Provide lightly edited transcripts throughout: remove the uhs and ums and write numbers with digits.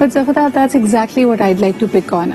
But Zafar, that's exactly what I'd like to pick on.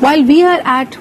While we are at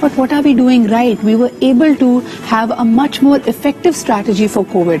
But what are we doing right? We were able to have a much more effective strategy for COVID.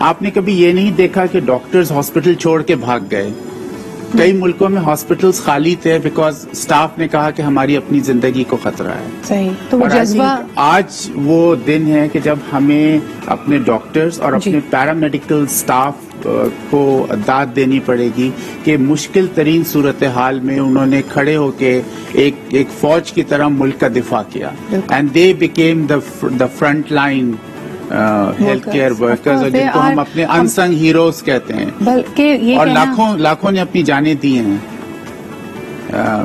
آپ نے کبھی یہ نہیں دیکھا کہ doctors hospital چھوڑ کے بھاگ گئے. کئی ملکوں میں ہاسپٹلس خالی تھے بیکاز اسٹاف نے کہا کہ ہماری اپنی زندگی کو خطرہ ہے. صحیح. تو وہ جذبہ آج وہ دن ہے کہ جب ہمیں اپنے ڈاکٹرز اور اپنے پیرامیڈیکل اسٹاف کو داد دینی پڑے گی کہ مشکل ترین صورتحال میں انہوں نے کھڑے ہو کے ایک فوج کی طرح ملک کا دفاع کیا. And they became the front line health care workers, اور جن کو ہم اپنے انسنگ ہیروز کہتے ہیں, اور لاکھوں نے اپنی جانیں دی ہیں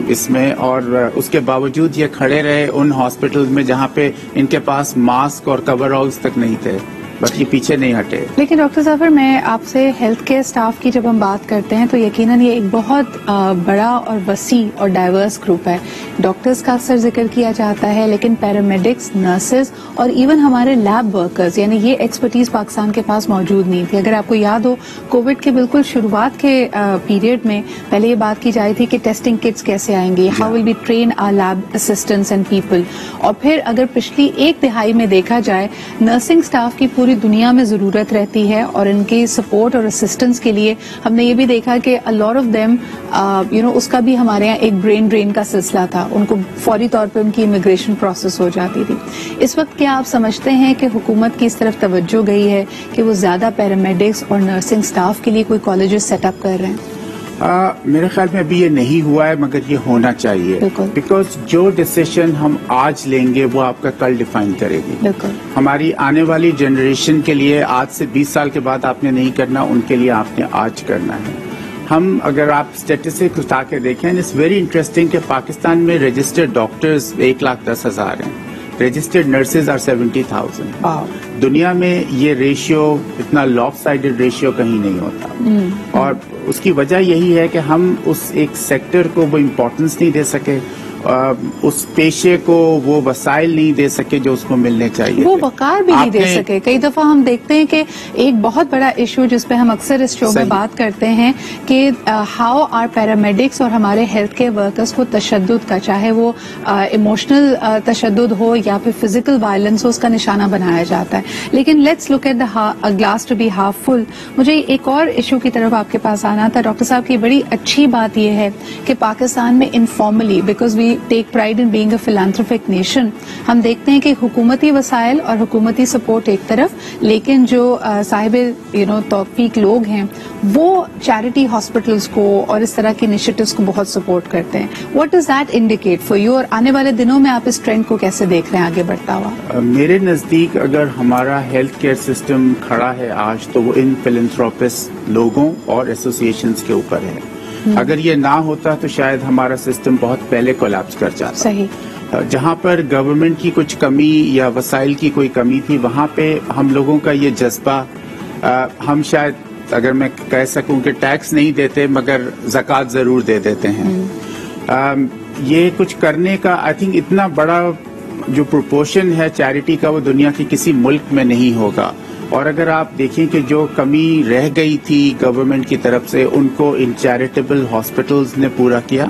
اس میں, اور اس کے باوجود یہ کھڑے رہے ان ہاسپٹلز میں جہاں پہ ان کے پاس ماسک اور کور آلز تک نہیں تھے, بس یہ پیچھے نہیں ہٹے. لیکن ڈاکٹر ظفر, میں آپ سے ہیلتھ کیئر اسٹاف کی جب ہم بات کرتے ہیں تو یقیناً یہ ایک بہت بڑا اور وسیع اور ڈائیورس گروپ ہے. ڈاکٹرز کا اکثر ذکر کیا جاتا ہے, لیکن پیرامیڈکس, نرسز اور ایون ہمارے لیب ورکرز, یعنی یہ ایکسپرٹیز پاکستان کے پاس موجود نہیں تھی. اگر آپ کو یاد ہو, کووڈ کے بالکل شروعات کے پیریڈ میں پہلے یہ بات کی جائی تھی کہ ٹیسٹنگ کٹس کیسے آئیں گی, how will be train our lab assistants and people. اور پھر اگر پچھلی ایک دہائی میں دیکھا جائے, نرسنگ اسٹاف کی پوری دنیا میں ضرورت رہتی ہے, اور ان کی سپورٹ اور اسسٹنس کے لیے ہم نے یہ بھی دیکھا کہ a lot of them اس کا بھی ہمارے یہاں ایک برین ڈرین کا سلسلہ تھا, ان کو فوری طور پہ ان کی امیگریشن پروسیس ہو جاتی تھی. اس وقت کیا آپ سمجھتے ہیں کہ حکومت کی اس طرف توجہ گئی ہے کہ وہ زیادہ پیرامیڈکس اور نرسنگ اسٹاف کے لیے کوئی کالجز سیٹ اپ کر رہے ہیں؟ میرے خیال میں ابھی یہ نہیں ہوا ہے, مگر یہ ہونا چاہیے, بیکاز جو ڈیسیشن ہم آج لیں گے وہ آپ کا کل ڈیفائن کرے گی. ہماری آنے والی جنریشن کے لیے آج سے 20 سال کے بعد آپ نے نہیں کرنا, ان کے لیے آپ نے آج کرنا ہے. ہم اگر آپ اسٹیٹسٹک اٹھا کے دیکھیں, اٹس ویری انٹرسٹنگ کہ پاکستان میں رجسٹرڈ ڈاکٹرز 1,10,000 ہیں, رجسٹرڈ نرسز آر 70,000. دنیا میں یہ ریشیو اتنا لاف سائڈڈ ریشیو کہیں نہیں ہوتا, اور اس کی وجہ یہی ہے کہ ہم اس ایک سیکٹر کو وہ امپورٹنس نہیں دے سکے, اس پیشے کو وہ وسائل نہیں دے سکے جو اس کو ملنے چاہیے, وہ وقار بھی نہیں دے سکے. کئی دفعہ ہم دیکھتے ہیں کہ ایک بہت بڑا ایشو جس پہ ہم اکثر اس شو میں بات کرتے ہیں کہ ہاؤ آر پیرامیڈکس اور ہمارے ہیلتھ کیئر ورکرز کو تشدد کا, چاہے وہ ایموشنل تشدد ہو یا پھر فزیکل وائلنس ہو, اس کا نشانہ بنایا جاتا ہے. لیکن let's look at the glass to be half full. مجھے ایک اور ایشو کی طرف آپ کے پاس آنا تھا ڈاکٹر صاحب کی. بڑی اچھی بات یہ ہے کہ پاکستان میں informally, because we take pride in being a philanthropic nation, ہم دیکھتے ہیں کہ حکومتی وسائل اور حکومتی سپورٹ ایک طرف, لیکن جو صاحب توفیق لوگ ہیں وہ چیریٹی ہاسپٹلس کو اور اس طرح کے انیشیٹوز کو بہت سپورٹ کرتے ہیں. What does that indicate for you, اور آنے والے دنوں میں آپ اس ٹرینڈ کو کیسے دیکھ رہے ہیں آگے بڑھتا ہوا؟ میرے نزدیک اگر ہمارا ہیلتھ کیئر سسٹم کھڑا ہے آج تو وہ ان فلانتھروپسٹ لوگوں اور ایسوسیشنز کے اوپر ہے. اگر یہ نہ ہوتا تو شاید ہمارا سسٹم بہت پہلے کولیپس کر جاتا. صحیح. جہاں پر گورنمنٹ کی کچھ کمی یا وسائل کی کوئی کمی تھی, وہاں پہ ہم لوگوں کا یہ جذبہ, ہم شاید اگر میں کہہ سکوں کہ ٹیکس نہیں دیتے مگر زکوٰۃ ضرور دے دیتے ہیں. یہ کچھ کرنے کا آئی تھنک اتنا بڑا جو پروپورشن ہے چیریٹی کا وہ دنیا کے کسی ملک میں نہیں ہوگا. اور اگر آپ دیکھیں کہ جو کمی رہ گئی تھی گورنمنٹ کی طرف سے, ان کو ان چیریٹیبل ہاسپٹلز نے پورا کیا.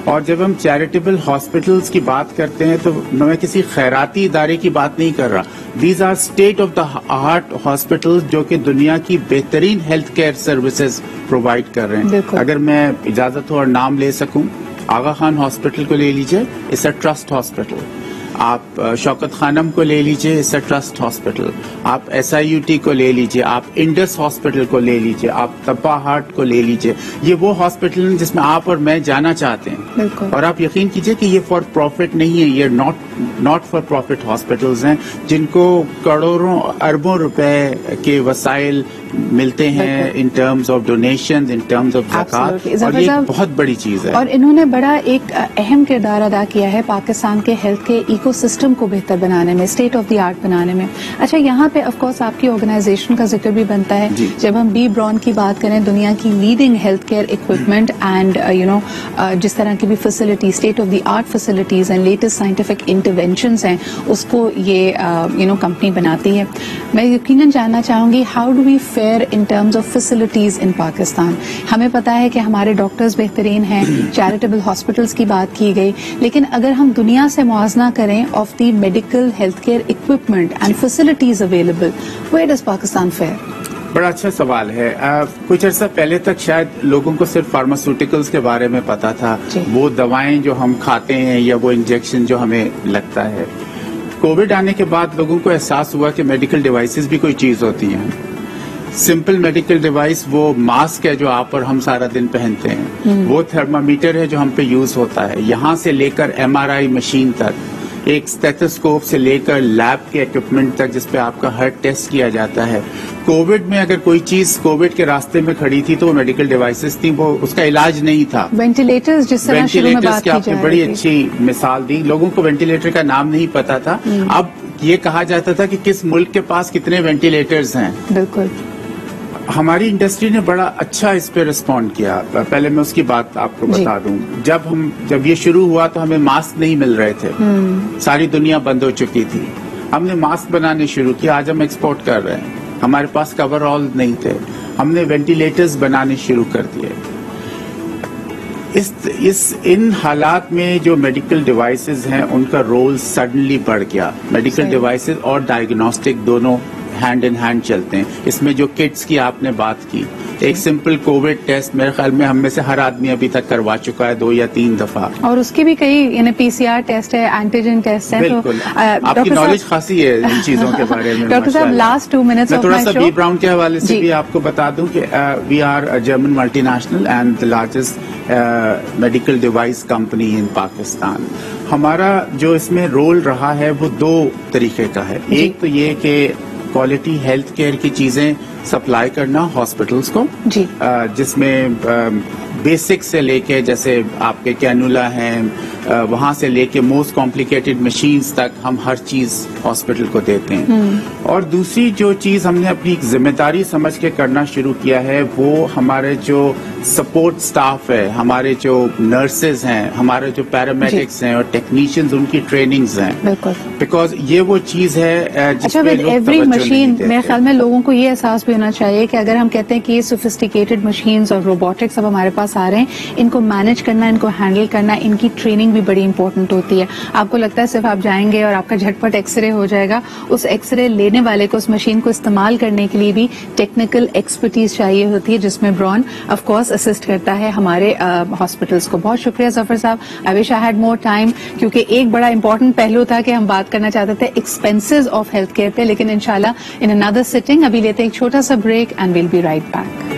اور جب ہم چیریٹیبل ہاسپٹلز کی بات کرتے ہیں تو میں کسی خیراتی ادارے کی بات نہیں کر رہا. These are state of the art hospitals جو کہ دنیا کی بہترین ہیلتھ کیئر سروسز پرووائڈ کر رہے ہیں. اگر میں اجازت ہو اور نام لے سکوں, آغا خان ہاسپٹل کو لے لیجئے, اٹس اے ٹرسٹ ہاسپٹل. آپ شوکت خانم کو لے لیجئے, اٹس اے ٹرسٹ ہاسپٹل. آپ SIUT کو لے لیجئے, آپ انڈس ہاسپٹل کو لے لیجئے, آپ تپا ہارٹ کو لے لیجئے. یہ وہ ہاسپٹل ہیں جس میں آپ اور میں جانا چاہتے ہیں. اور آپ یقین کیجئے کہ یہ فار پروفٹ نہیں ہے, یہ ناٹ فار پروفٹ ہاسپٹلز ہیں جن کو کروڑوں اربوں روپے کے وسائل ملتے ہیں ان terms of donation, in terms of زکوٰۃ, اور یہ بہت بڑی چیز ہے. اور انہوں نے بڑا ایک اہم کردار ادا کیا ہے پاکستان کے ہیلتھ کے ایکو سسٹم کو بہتر بنانے میں, اسٹیٹ آف دی آرٹ بنانے میں. اچھا, یہاں پہ آف کورس آپ کی آرگنائزیشن کا ذکر بھی بنتا ہے. جب ہم بی بران کی بات کریں, دنیا کی leading health care equipment and جس طرح کی بھی facility, state of the art facilities and latest scientific interventions ہیں, اس کو یہ کمپنی بناتی ہے. میں یقیناً جاننا چاہوں گی, how do we fare in terms of facilities in Pakistan? ہمیں پتا ہے کہ ہمارے ڈاکٹرز بہترین ہیں, چیریٹیبل ہاسپٹلس کی بات کی گئی, لیکن اگر ہم دنیا سے موازنہ کریں of the medical health care equipment and facilities available, where does Pakistan fare? بڑا اچھا سوال ہے. کچھ عرصہ پہلے تک شاید لوگوں کو صرف فارماسیوٹیکلز کے بارے میں پتا تھا, وہ دوائیں جو ہم کھاتے ہیں یا وہ انجیکشن جو ہمیں لگتا ہے. کووڈ آنے کے بعد لوگوں کو احساس ہوا کہ میڈیکل ڈیوائسز بھی کوئی چیز ہوتی ہیں. سمپل میڈیکل ڈیوائس وہ ماسک ہے جو آپ اور ہم سارا دن پہنتے ہیں, وہ تھرمامیٹر ہے جو ہم پہ یوز ہوتا ہے, یہاں سے لے کر MRI مشین تک, ایک اسٹیتھوسکوپ سے لے کر لیب کے ایکوپمنٹ تک جس پہ آپ کا ہر ٹیسٹ کیا جاتا ہے. کووڈ میں اگر کوئی چیز کووڈ کے راستے میں کھڑی تھی تو وہ میڈیکل ڈیوائسز تھیں, وہ اس کا علاج نہیں تھا. وینٹیلیٹرز جس طرح شروع میں بات کی آپ نے بڑی اچھی مثال دی. لوگوں کو وینٹیلیٹر کا نام نہیں پتا تھا. اب یہ کہا جاتا تھا کہ کس ملک کے پاس کتنے وینٹیلیٹرز ہیں. بالکل. ہماری انڈسٹری نے بڑا اچھا اس پہ رسپونڈ کیا. پہلے میں اس کی بات آپ کو بتا دوں. جب یہ شروع ہوا تو ہمیں ماسک نہیں مل رہے تھے, ساری دنیا بند ہو چکی تھی. ہم نے ماسک بنانے شروع کیا, آج ہم ایکسپورٹ کر رہے ہیں. ہمارے پاس کور آل نہیں تھے, ہم نے وینٹیلیٹرز بنانے شروع کر دیے. ان حالات میں جو میڈیکل ڈیوائسز ہیں ان کا رول سڈنلی بڑھ گیا. میڈیکل ڈیوائسز اور ڈائگنوسٹک دونوں ہینڈ ان ہینڈ چلتے ہیں. اس میں جو کٹس کی آپ نے بات کی, ایک سمپل کووڈ ٹیسٹ میرے خیال میں ہم میں سے ہر آدمی ابھی تک کروا چکا ہے 2 یا 3 دفعہ, اور اس کی بھی کئی PCR ٹیسٹ ہے, اینٹیجن ٹیسٹ ہے. بالکل, آپ کی نالج خاصی ہے ان چیزوں کے بارے میں. ڈاکٹر صاحب لاسٹ 2 منٹس میں تھوڑا سا بی براؤن کے حوالے سے بھی آپ کو بتا دوں کہ we are German multinational and the largest medical device company in Pakistan. ہمارا جو اس میں رول رہا ہے وہ 2 طریقے کا ہے. ایک تو یہ کہ کوالٹی ہیلتھ کیئر کی چیزیں سپلائی کرنا ہاسپٹلس کو, جس میں بیسک سے لے کے جیسے آپ کے کینولا ہیں وہاں سے لے کے موسٹ کمپلیکیٹڈ مشینز تک ہم ہر چیز ہاسپٹل کو دیتے ہیں. اور دوسری جو چیز ہم نے اپنی ذمہ داری سمجھ کے کرنا شروع کیا ہے وہ ہمارے جو سپورٹ سٹاف ہے, ہمارے جو نرسز ہیں, ہمارے جو پیرامیڈکس ہیں اور ٹیکنیشینز, ان کی ٹریننگز ہیں. بیکاز یہ وہ چیز ہے جس پہ ایوری مشین, میرے خیال میں لوگوں کو یہ احساس بھی ہونا چاہیے کہ اگر ہم کہتے ہیں کہ یہ سوفسٹیکیٹڈ مشینز اور روبوٹکس اب ہمارے پاس آ رہے ہیں, ان کو مینج کرنا, ان کو ہینڈل کرنا, ان کی ٹریننگ بھی بڑی امپورٹنٹ ہوتی ہے. آپ کو لگتا ہے صرف آپ جائیں گے اور آپ کا جھٹپٹ ایکس رے ہو جائے گا, اس ایکس رے لینے والے کو اس مشین کو استعمال کرنے کے لیے بھی ٹیکنیکل ایکسپرٹیز چاہیے ہوتی ہے, جس میں برون آف کورس اسسٹ کرتا ہے ہمارے ہاسپٹلس کو. بہت شکریہ ظفر صاحب. آئی وش آئی ہیڈ مور ٹائم, کیونکہ ایک بڑا امپورٹنٹ پہلو تھا کہ ہم بات کرنا چاہتے تھے ایکسپینسز آف ہیلتھ کیئر پہ, لیکن انشاءاللہ ان انادر سٹنگ. ابھی لیتے ہیں ایک چھوٹا سا break and we'll be right back.